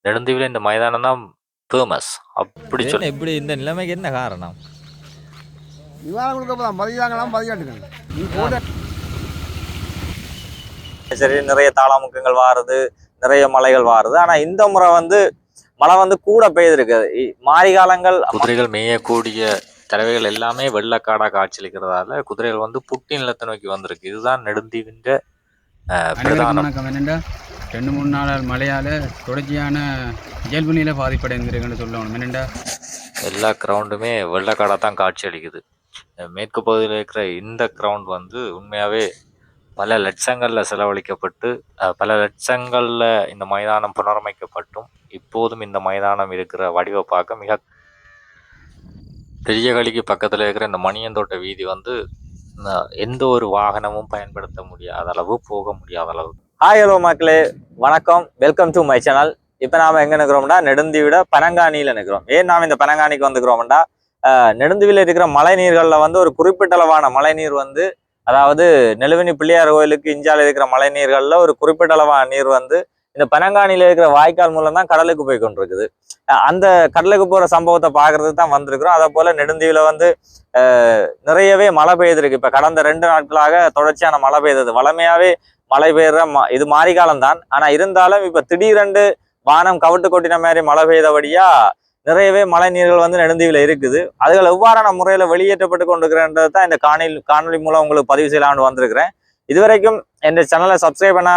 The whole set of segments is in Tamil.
நெடுந்தீவில் இந்த மைதானம் தான் ஃபேமஸ் அப்படி என்ன சொல்லி. இப்படி இந்த நிலைமைக்கு என்ன காரணம்? நிவாரணம் கொடுக்க போதான் பதிவாங்கலாம் பதிவாட்டுங்க நீ போட சரி, நிறைய தாளாமுக்கங்கள் வாருது, நிறைய மலைகள் வாருது. ஆனா இந்த முறை வந்து மழை வந்து கூட பெய்திருக்கு. மாரி காலங்கள் குதிரைகள் மேயக்கூடிய தறவைகள் எல்லாமே வெள்ளக்காடா காட்சியளிக்கிறதால குதிரைகள் வந்து புட்டி நிலத்தை நோக்கி வந்திருக்கு. இதுதான் நெடுந்தீவின் அனைவருக்கும் பிரதானம். வணக்கம். என்னென்னா 2-3 நாள் மழையால் தொடர்ச்சியான இயல்பு நிலை பாதிப்படைந்திருக்குன்னு சொல்லணும். என்னென்னா எல்லா கிரவுண்டுமே வெள்ளக்காடாக தான் காட்சி அளிக்குது. மேற்கு பகுதியில் இருக்கிற இந்த கிரவுண்ட் வந்து உண்மையாகவே பல லட்சங்களில் செலவழிக்கப்பட்டு பல லட்சங்களில் இந்த மைதானம் புனரமைக்கப்பட்டும் இப்போதும் இந்த மைதானம் இருக்கிற வடிவ பார்க்க மிக பெரிய கலிக்கு பக்கத்தில் இருக்கிற இந்த மணியந்தோட்ட வீதி வந்து எந்த ஒரு வாகனமும் பயன்படுத்த முடியாத அளவு, போக முடியாத அளவு. ஹாய் ஹலோ மக்களே, வணக்கம், வெல்கம் டு மை சேனல். இப்போ நாம் எங்கே நிற்கிறோம்னா நெடுந்தீவிட பனங்காணியில் நிற்கிறோம். ஏன் நாம் இந்த பனங்காணிக்கு வந்துக்கிறோம்டா, நெடுந்தீவில் இருக்கிற மழை நீர்களில் வந்து ஒரு குறிப்பிட்டளவான மழை நீர் வந்து, அதாவது நெலுவனி பிள்ளையார் கோயிலுக்கு இஞ்சால இருக்கிற மழை நீர்களில் ஒரு குறிப்பிட்டளவான நீர் வந்து இந்த பனங்காணியில் இருக்கிற வாய்க்கால் மூலம் தான் கடலுக்கு போய் கொண்டிருக்குது. அந்த கடலுக்கு போகிற சம்பவத்தை பார்க்கறதுக்கு தான் வந்திருக்கிறோம். அதே போல் நெடுந்தீவில் வந்து நிறையவே மழை பெய்திருக்கு. இப்போ கடந்த 2 நாட்களாக தொடர்ச்சியான மழை பெய்தது. வளமையாகவே மழை பெய்யுற இது மாரிகாலம் தான். ஆனால் இருந்தாலும் இப்போ திடீரென்று வானம் கவிட்டு கொட்டின மாதிரி மழை பெய்தபடியா நிறையவே மழை நீர்கள் வந்து நெடுந்தீவில் இருக்குது. அதுகள் எவ்வாறான முறையில் வெளியேற்றப்பட்டு கொண்டிருக்கிறன்றது தான் இந்த காணொலி மூலம் உங்களுக்கு பதிவு செய்யலாம்னு வந்திருக்கிறேன். இதுவரைக்கும் என் சேனலை சப்ஸ்கிரைப் பண்ண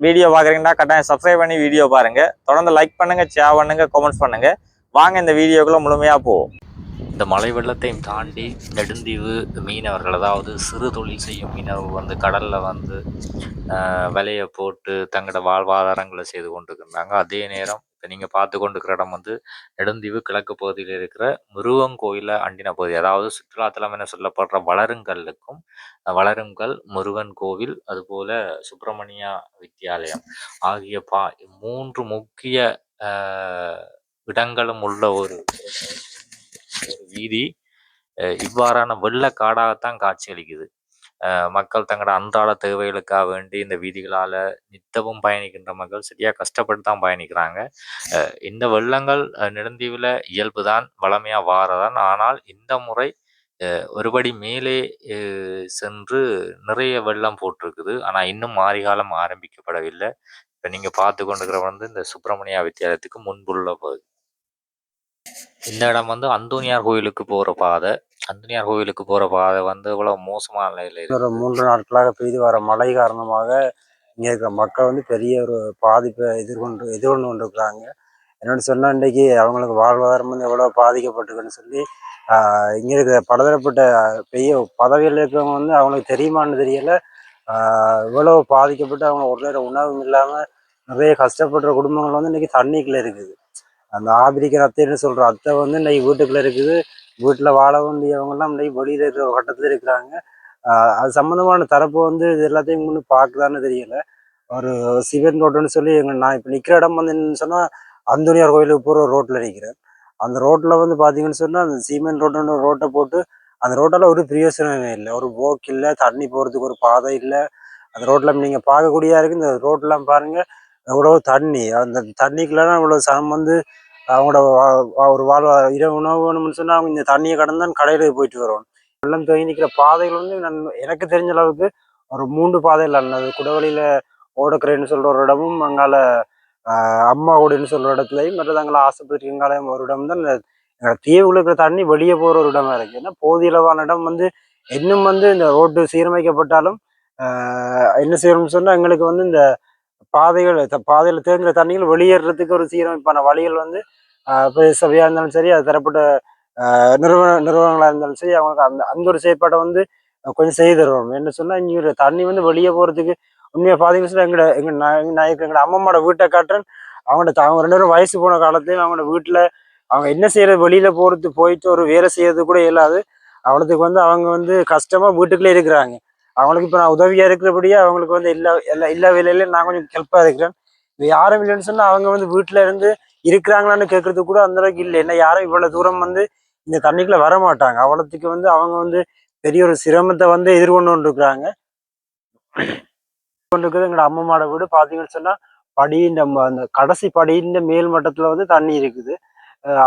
வீடியோ பார்க்குறீங்கன்னா கட்டாயம் சப்ஸ்கிரைப் பண்ணி வீடியோ பாருங்கள். தொடர்ந்து லைக் பண்ணுங்கள், ஷேர் பண்ணுங்கள், கமெண்ட்ஸ் பண்ணுங்கள். வாங்க இந்த வீடியோக்குள்ளே முழுமையாக போவோம். இந்த மலை வெள்ளத்தையும் தாண்டி நெடுந்தீவு மீனவர்கள், அதாவது சிறு தொழில் செய்யும் மீனவர்கள் வந்து கடலில் வந்து விலையை போட்டு தங்களோட வாழ்வாதாரங்களை செய்து கொண்டிருக்கிறாங்க. அதே நேரம் இப்போ நீங்கள் பார்த்து கொண்டிருக்கிற இடம் வந்து நெடுந்தீவு கிழக்கு பகுதியில் இருக்கிற முருகன் கோயிலை அண்டின பகுதி. அதாவது சுற்றுலாத்தலம் என சொல்லப்படுற வளருங்கல்லுக்கும் வளருங்கல் முருகன் கோவில், அதுபோல் சுப்பிரமணியா வித்யாலயம் ஆகிய 3 முக்கிய இடங்களும் உள்ள ஒரு வீதி இவ்வாறான வெள்ளக்காடாகத்தான் காட்சியளிக்குது. மக்கள் தங்களோட அன்றாட தேவைகளுக்காக வேண்டி இந்த வீதிகளால் நித்தமும் பயணிக்கின்ற மக்கள் சரியாக கஷ்டப்பட்டு தான் பயணிக்கிறாங்க. இந்த வெள்ளங்கள் நெடுந்தீவில் இயல்பு தான், வளமையாக வாரதான். ஆனால் இந்த முறை ஒருபடி மேலே சென்று நிறைய வெள்ளம் போட்டிருக்குது. ஆனால் இன்னும் மாரிகாலம் ஆரம்பிக்கப்படவில்லை. இப்போ நீங்கள் பார்த்து கொண்டிருக்கிற வந்து இந்த சுப்பிரமணியா வித்தியாலயத்துக்கு முன்புள்ள பகுதி. இந்த இடம் வந்து அந்தோனியார் கோயிலுக்கு போகிற பாதை. அந்தோனியார் கோயிலுக்கு போகிற பாதை வந்து இவ்வளோ மோசமான நிலையில் ஒரு 3 நாட்களாக பெய்து வர மழை காரணமாக இங்கே இருக்கிற மக்கள் வந்து பெரிய ஒரு பாதிப்பை எதிர்கொண்டு கொண்டிருக்கிறாங்க. என்னென்னு சொன்னால் இன்றைக்கி அவங்களுக்கு வாழ்வாதாரம் வந்து எவ்வளோ பாதிக்கப்பட்டிருக்குன்னு சொல்லி இங்கே இருக்கிற பலதரப்பட்ட பெரிய பதவியில் இருக்கிறவங்க வந்து அவங்களுக்கு தெரியுமான்னு தெரியலை. இவ்வளோ பாதிக்கப்பட்டு அவங்க ஒரு நேரம் உணவும் இல்லாமல் நிறைய கஷ்டப்படுற குடும்பங்கள் வந்து இன்றைக்கி தண்ணிக்குள்ளே இருக்குது. அந்த ஆபிரிக்கிற அத்தைன்னு சொல்கிற அத்தை வந்து இன்றைக்கி வீட்டுக்குள்ளே இருக்குது. வீட்டில் வாழ வேண்டியவங்கெல்லாம் இன்றைக்கி வெளியில் இருக்கிற ஒரு கட்டத்தில் இருக்கிறாங்க. அது சம்மந்தமான தரப்பு வந்து இது எல்லாத்தையும் முன்னு பார்க்குதான்னு தெரியலை. ஒரு சிவன் ரோடுன்னு சொல்லி நான் இப்போ நிற்கிற இடம் வந்து என்னன்னு சொன்னால் அந்தோனியார் கோயிலுக்கு போகிற ரோட்டில் நிற்கிறேன். அந்த ரோட்டில் வந்து பார்த்தீங்கன்னு சொன்னால் அந்த சிமெண்ட் ரோடுன்னு ஒரு ரோட்டை போட்டு அந்த ரோட்டால் ஒரு பிரயோசனமே இல்லை. ஒரு போக்கு இல்லை, தண்ணி போகிறதுக்கு ஒரு பாதை இல்லை. அந்த ரோட்டில் நீங்கள் பார்க்கக்கூடியதாக இருக்குது. இந்த ரோட்டெலாம் பாருங்கள் எவ்வளோ தண்ணி. அந்த தண்ணிக்குள்ளலாம் இவ்வளோ சனம் வந்து அவங்களோட ஒரு இரவு உணவு வேணும்னு சொன்னால் அவங்க இந்த தண்ணியை கடந்து தான் கடையில் போயிட்டு வருவாங்க. வெள்ளம் தேங்கி நிற்கிற பாதைகள் வந்து எனக்கு தெரிஞ்ச அளவுக்கு ஒரு 3 பாதைகள் அண்ணது குடவழியில் ஓடக்கரைன்னு சொல்கிற ஒரு இடமும், அங்கால அம்மா ஓடுன்னு சொல்கிற இடத்துலையும், மற்றது அங்கே ஆஸ்பத்திரிங்காலையும் ஒரு இடம் தான் இந்த தீவுல இருக்கிற தண்ணி வெளியே போகிற ஒரு இடமா இருக்குது. ஏன்னா போதியளவான இடம் வந்து இன்னும் வந்து இந்த ரோட்டு சீரமைக்கப்பட்டாலும் என்ன செய்யணும்னு சொன்னால் எங்களுக்கு வந்து இந்த பாதையில் தேங்குகிற தண்ணிகள் வெளியேறதுக்கு ஒரு சீரமைப்பான வழிகள் வந்து சபையாக இருந்தாலும் சரி, அது தரப்பட்ட நிறுவனங்களாக இருந்தாலும் சரி, அவங்களுக்கு அந்த ஒரு செயற்பாட்டை வந்து கொஞ்சம் செய்து தருவோம். என்ன சொன்னால் இங்கே தண்ணி வந்து வெளியே போகிறதுக்கு உண்மையாக பார்த்தீங்கன்னு சொன்னால் எங்களோட அம்மம்மாவோட வீட்டை காட்டுறேன். அவங்க 2 பேரும் வயசு போன காலத்தையும் அவங்களோட வீட்டில் அவங்க என்ன செய்யறது, வெளியில் போயிட்டு ஒரு வேலை செய்யறது கூட இயலாது. அவளுக்கு வந்து அவங்க வந்து கஷ்டமாக வீட்டுக்குள்ளே இருக்கிறாங்க. அவங்களுக்கு இப்போ நான் உதவியாக இருக்கிறபடியே அவங்களுக்கு வந்து எல்லா வேலையிலையும் நான் கொஞ்சம் ஹெல்ப்பாக இருக்கிறேன். இப்போ யாரும் இல்லைன்னு சொன்னால் அவங்க வந்து வீட்டில் இருந்து இருக்கிறாங்களான்னு கேட்கறதுக்கு கூட அந்த அளவுக்கு இல்லை. என்ன யாரும் இவ்வளோ தூரம் வந்து இந்த தண்ணிக்குள்ளே வர மாட்டாங்க. அவ்வளோத்துக்கு வந்து அவங்க வந்து பெரிய ஒரு சிரமத்தை வந்து எதிர்கொண்டு கொண்டிருக்கிறாங்க. எங்களோட அம்மம்மாவோட வீடு பார்த்தீங்கன்னு சொன்னால் படியின் அந்த கடைசி படியின் மேல் மட்டத்துல வந்து தண்ணி இருக்குது.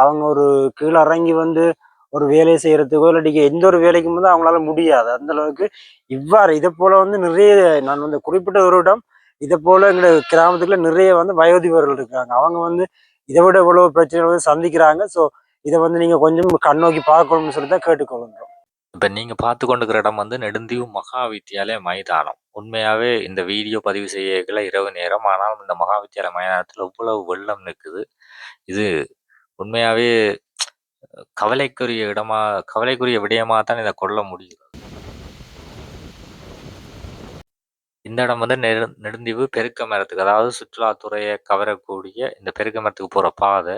அவங்க ஒரு கீழே இறங்கி வந்து ஒரு வேலையை செய்யறதுக்கோ இல்லாட்டி எந்த ஒரு வேலைக்கும் வந்து அவங்களால முடியாது அந்த அளவுக்கு. இவ்வாறு இதை போல வந்து நிறைய, நான் வந்து குறிப்பிட்ட ஒரு இடம், இதை போல எங்க கிராமத்துக்குள்ள நிறைய வந்து வயோதிபர்கள் இருக்காங்க. அவங்க வந்து இதை விட இவ்வளவு பிரச்சனைகள் வந்து சந்திக்கிறாங்க. ஸோ இதை வந்து நீங்க கொஞ்சம் கண்ணோக்கி பார்க்கணும்னு சொல்லி தான் கேட்டுக்கொள்ளுங்க. இப்போ நீங்கள் பார்த்து கொண்டிருக்கிற இடம் வந்து நெடுந்தீவு மகா வித்தியாலய மைதானம். உண்மையாகவே இந்த வீடியோ பதிவு செய்யல இரவு நேரம், ஆனால் இந்த மகா வித்தியாலய மைதானத்தில் இவ்வளவு வெள்ளம் நிற்குது. இது உண்மையாகவே கவலைக்குரிய விடயமாக தான் இதை கொள்ள முடியும். இந்த இடம் வந்து நெடுந்தீவு பெருக்க மரத்துக்கு, அதாவது சுற்றுலாத்துறையை கவரக்கூடிய இந்த பெருக்க மரத்துக்கு போகிற பாதை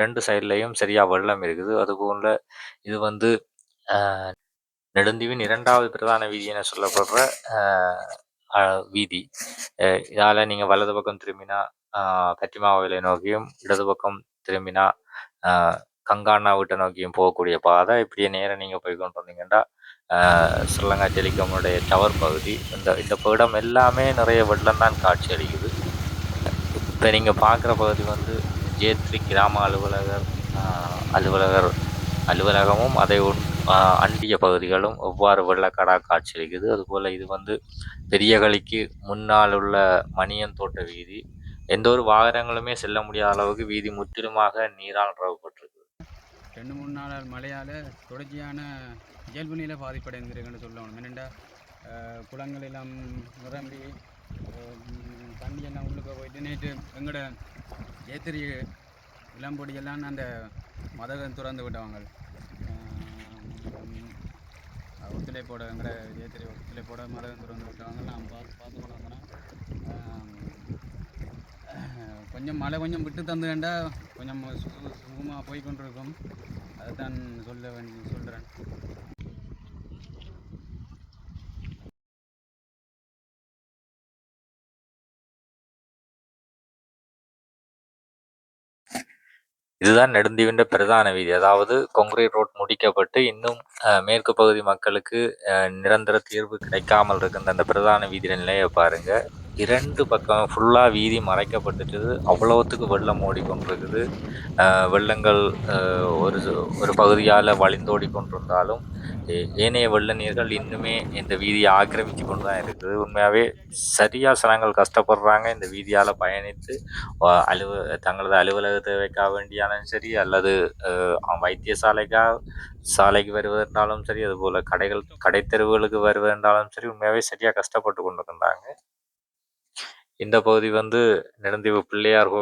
2 சைட்லையும் சரியாக வெள்ளம் இருக்குது. அதுபோல் இது வந்து நெடுந்தீவின் 2வது பிரதான வீதி என சொல்லப்படுற வீதி. இதால் நீங்கள் வலது பக்கம் திரும்பினா பட்டிமாவிலை நோக்கியும், இடது பக்கம் திரும்பினா கங்காண்ணா வீட்டை நோக்கியும் போகக்கூடிய பாதை. இப்படியே நேரம் நீங்கள் போய் கொண்டு வந்தீங்கன்னா ஸ்ரீலங்கா டெலிகாமுடைய டவர் பகுதி. இந்த இடம் எல்லாமே நிறைய வெள்ளம் தான் காட்சி அளிக்குது. இப்போ நீங்கள் பார்க்குற பகுதி வந்து J3 கிராம அலுவலகமும் அதை அண்டிய பகுதிகளும் எவ்வாறு வெள்ளக்காடாக காட்சியளிக்குது. அதுபோல் இது வந்து பெரியகளிக்கு முன்னால் உள்ள மணியன் தோட்ட வீதி. எந்த ஒரு வாகனங்களுமே செல்ல முடியாத அளவுக்கு வீதி முற்றிலுமாக நீரால் நிரப்பப்பட்டிருக்கு. 2-3 நாள் மழையால் தொடர்ச்சியான இயல்பு நிலை பாதிப்படைந்திருக்குன்னு சொல்லணும். என்னென்னா குளங்கள் எல்லாம் நிரம்பி தண்ணி எல்லாம் உள்ளுக்க போயிட்டு நேற்று எங்களோட J3 இளம்பொடியெல்லாம் அந்த மதகம் திறந்து விட்டவங்க ஒத்துழைப்போட எங்களை J3 ஒத்துழைப்போட மதகம் திறந்து விட்டவங்க நான் பார்த்து கொண்டு கொஞ்சம் மழை கொஞ்சம் விட்டு தந்துக்கண்டா கொஞ்சம் சுகமாக போய் கொண்டிருக்கும். அதை தான் சொல்கிறேன். இதுதான் நெடுந்தீவின் பிரதான வீதி. அதாவது கொங்கிரீட் ரோட் முடிக்கப்பட்டு இன்னும் மேற்கு பகுதி மக்களுக்கு நிரந்தர தீர்வு கிடைக்காமல் இருக்கின்ற அந்த பிரதான வீதியின் நிலையை பாருங்கள். 2 பக்கம் ஃபுல்லாக வீதி மறைக்கப்பட்டுட்டு அவ்வளவுத்துக்கு வெள்ளம் ஓடிக்கொண்டிருக்குது. வெள்ளங்கள் ஒரு பகுதியால் வழிந்தோடி கொண்டிருந்தாலும் ஏனைய வெள்ள நீர்கள் இன்னுமே இந்த வீதியை ஆக்கிரமித்து கொண்டு தான் இருக்குது. உண்மையாகவே சரியாக ஜனங்கள் கஷ்டப்படுறாங்க இந்த வீதியால் பயணித்து தங்களது அலுவலக தேவைக்காக வேண்டியாலும் சரி, அல்லது சாலைக்கு வருவதென்றாலும் சரி, அதுபோல் கடைத்தெருவுகளுக்கு வருவதென்றாலும் சரி, உண்மையாகவே சரியாக கஷ்டப்பட்டு கொண்டு இருந்தாங்க. இந்த பகுதி வந்து நெடுந்தீவு பிள்ளையார்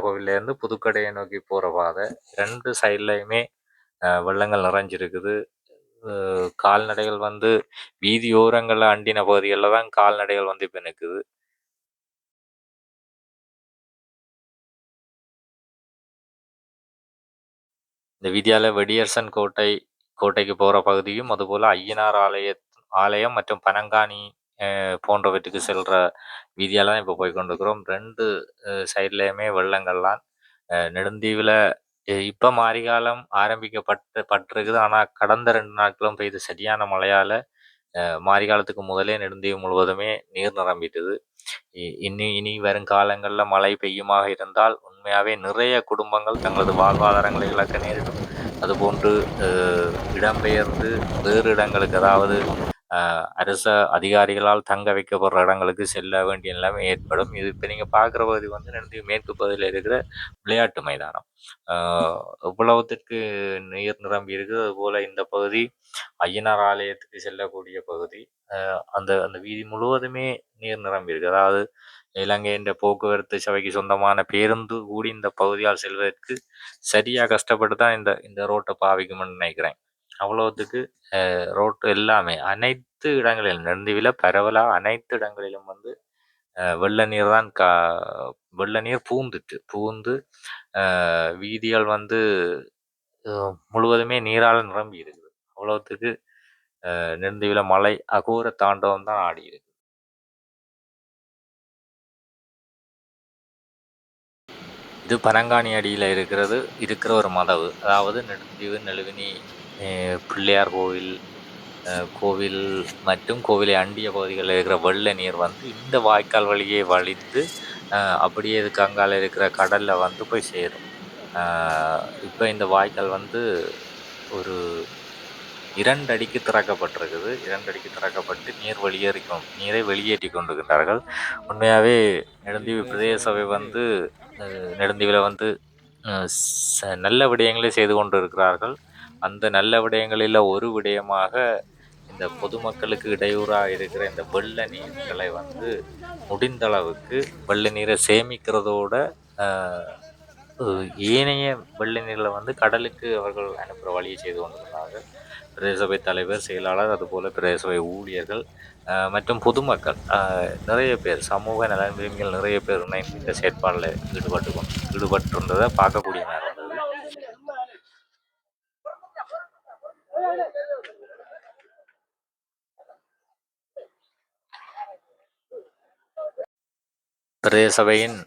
கோவிலேருந்து புதுக்கடையை நோக்கி போகிற பாதை. 2 சைட்லையுமே வெள்ளங்கள் நிறைஞ்சிருக்குது. கால்நடைகள் வந்து வீதியோரங்களில் அண்டின பகுதிகளில் தான் கால்நடைகள் வந்து இப்போ நிற்குது. இந்த வீதியால் வெடியரசன் கோட்டைக்கு போகிற பகுதியும், அதுபோல் ஐயனார் ஆலயம் மற்றும் பனங்காணி போன்றவற்றுக்கு செல்கிற வீதியால் தான் இப்போ போய் கொண்டிருக்கிறோம். 2 சைட்லேயுமே வெள்ளங்கள்லாம். நெடுந்தீவில் இப்போ மாரிகாலம் ஆரம்பிக்கப்பட்டிருக்குது. ஆனால் கடந்த 2 நாட்களும் பெய்த சரியான மழையால் மாரிகாலத்துக்கு முதலே நெடுந்தீவு முழுவதுமே நீர் நிரம்பிட்டுது. இனி வரும் காலங்களில் மழை பெய்யுமாக இருந்தால் உண்மையாகவே நிறைய குடும்பங்கள் தங்களது வாழ்வாதாரங்களை இழக்க நேரிடும். அதுபோன்று இடம்பெயர்ந்து வேறு இடங்களுக்கு, அதாவது அரச அதிகாரிகளால் தங்க வைக்கப்படுற இடங்களுக்கு செல்ல வேண்டிய நிலைமை ஏற்படும். இது இப்போ நீங்கள் பார்க்குற பகுதி வந்து நெடுந்தீவு மேற்கு பகுதியில் இருக்கிற விளையாட்டு மைதானம். எவ்வளவுத்திற்கு நீர் நிரம்பி இருக்குது. அதுபோல் இந்த பகுதி ஐயனார் ஆலயத்துக்கு செல்லக்கூடிய பகுதி. அந்த வீதி முழுவதுமே நீர் நிரம்பி இருக்குது. அதாவது இலங்கையின் போக்குவரத்து சபைக்கு சொந்தமான பேருந்து கூடி இந்த பகுதியால் செல்வதற்கு சரியாக கஷ்டப்பட்டு தான் இந்த ரோட்டை பாவிக்கும்னு நினைக்கிறேன். அவ்வளோத்துக்கு ரோட்டு எல்லாமே அனைத்து இடங்களிலும் நெடுந்தீவில் பரவலாக அனைத்து இடங்களிலும் வந்து வெள்ள நீர் பூந்து வீதிகள் வந்து முழுவதுமே நீரால் நிரம்பி இருக்குது. அவ்வளோத்துக்கு நெடுந்தீவில் மழை அகோர தாண்டவம் தான் ஆடி இருக்கு. இது பனங்காணி அடியில் இருக்கிற ஒரு மதவு. அதாவது நெடுந்தீவு நெழுவினி பிள்ளையார் கோவில் கோவில் மற்றும் கோவிலை அண்டிய பகுதிகளில் இருக்கிற வெள்ள நீர் வந்து இந்த வாய்க்கால் வழியே வழிந்து அப்படியே இதுக்கு அங்கால இருக்கிற கடலில் வந்து போய் சேரும். இப்போ இந்த வாய்க்கால் வந்து ஒரு 2 அடிக்கு திறக்கப்பட்டிருக்குது. 2 அடிக்கு திறக்கப்பட்டு நீரை வெளியேற்றி கொண்டிருக்கின்றார்கள். உண்மையாகவே நெடுந்தீவு பிரதேச சபை வந்து நெடுந்தீவில் வந்து நல்ல விடயங்களை செய்து கொண்டு இருக்கிறார்கள். அந்த நல்ல விடயங்களில் ஒரு விடயமாக இந்த பொதுமக்களுக்கு இடையூறாக இருக்கிற இந்த வெள்ள நீர்களை வந்து முடிந்த அளவுக்கு வெள்ள நீரை சேமிக்கிறதோட ஏனைய வெள்ள நீர்களை வந்து கடலுக்கு அவர்கள் அனுப்புகிற வழியை செய்து கொண்டிருக்கிறார்கள். பிரதேச சபை தலைவர், செயலாளர், அதுபோல் பிரதேச சபை ஊழியர்கள் மற்றும் பொதுமக்கள் நிறைய பேர், சமூக நலன் விரும்பிகள் நிறைய பேர் இணைந்து இந்த செயற்பாடில் ஈடுபட்டிருந்ததை பார்க்கக்கூடிய நேரம் இருந்தது. பிரதேச சபையின்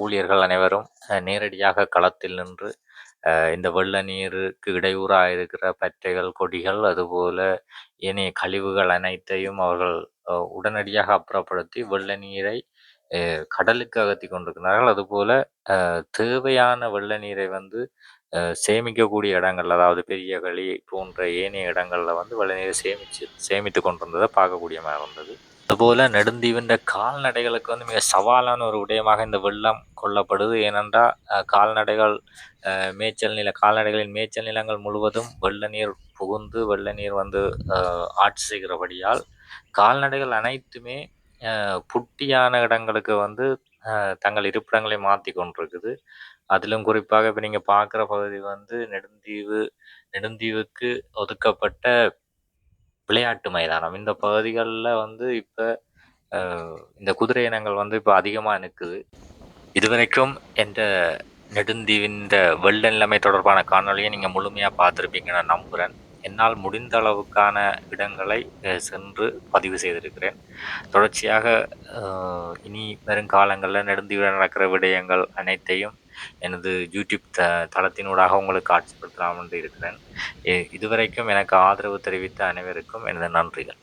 ஊழியர்கள் அனைவரும் நேரடியாக களத்தில் நின்று இந்த வெள்ள நீருக்கு இடையூறாக இருக்கிற பற்றைகள், கொடிகள், அதுபோல் ஏனைய கழிவுகள் அனைத்தையும் அவர்கள் உடனடியாக அப்புறப்படுத்தி வெள்ள நீரை கடலுக்கு அகற்றி கொண்டிருக்கிறார்கள். அதுபோல் தேவையான வெள்ள நீரை வந்து சேமிக்கக்கூடிய இடங்கள், அதாவது பெரிய களி போன்ற ஏனைய இடங்களில் வந்து வெள்ள நீரை சேமித்து கொண்டிருந்ததை பார்க்கக்கூடிய மாதிரி இருந்தது. அதுபோல் நெடுந்தீவின் கால்நடைகளுக்கு வந்து மிக சவாலான ஒரு விடயமாக இந்த வெள்ளம் கொள்ளப்படுது. ஏனென்றால் கால்நடைகளின் மேய்ச்சல் நிலங்கள் முழுவதும் வெள்ள நீர் புகுந்து வெள்ள நீர் வந்து ஆட்சி செய்கிறபடியால் கால்நடைகள் அனைத்துமே புட்டியான இடங்களுக்கு வந்து தங்கள் இருப்பிடங்களை மாற்றி கொண்டிருக்குது. அதிலும் குறிப்பாக இப்போ நீங்கள் பார்க்குற பகுதி வந்து நெடுந்தீவுக்கு ஒதுக்கப்பட்ட விளையாட்டு மைதானம். இந்த பகுதிகளில் வந்து இப்போ இந்த குதிரை இனங்கள் வந்து இப்போ அதிகமாக நிற்குது. இதுவரைக்கும் என்ற நெடுந்தீவின் வெள்ள நிலைமை தொடர்பான காணொலியை நீங்கள் முழுமையாக பார்த்துருப்பீங்க நான் நம்புகிறேன். என்னால் முடிந்த அளவுக்கான இடங்களை சென்று பதிவு செய்திருக்கிறேன். தொடர்ச்சியாக இனி வரும் காலங்களில் நெடுந்தீவில் நடக்கிற விடயங்கள் அனைத்தையும் எனது யூடியூப் தளத்தினூடாக உங்களுக்கு காட்சிப்படுத்தலாம் என்று இருக்கிறேன். இதுவரைக்கும் எனக்கு ஆதரவு தெரிவித்த அனைவருக்கும் எனது நன்றிகள்.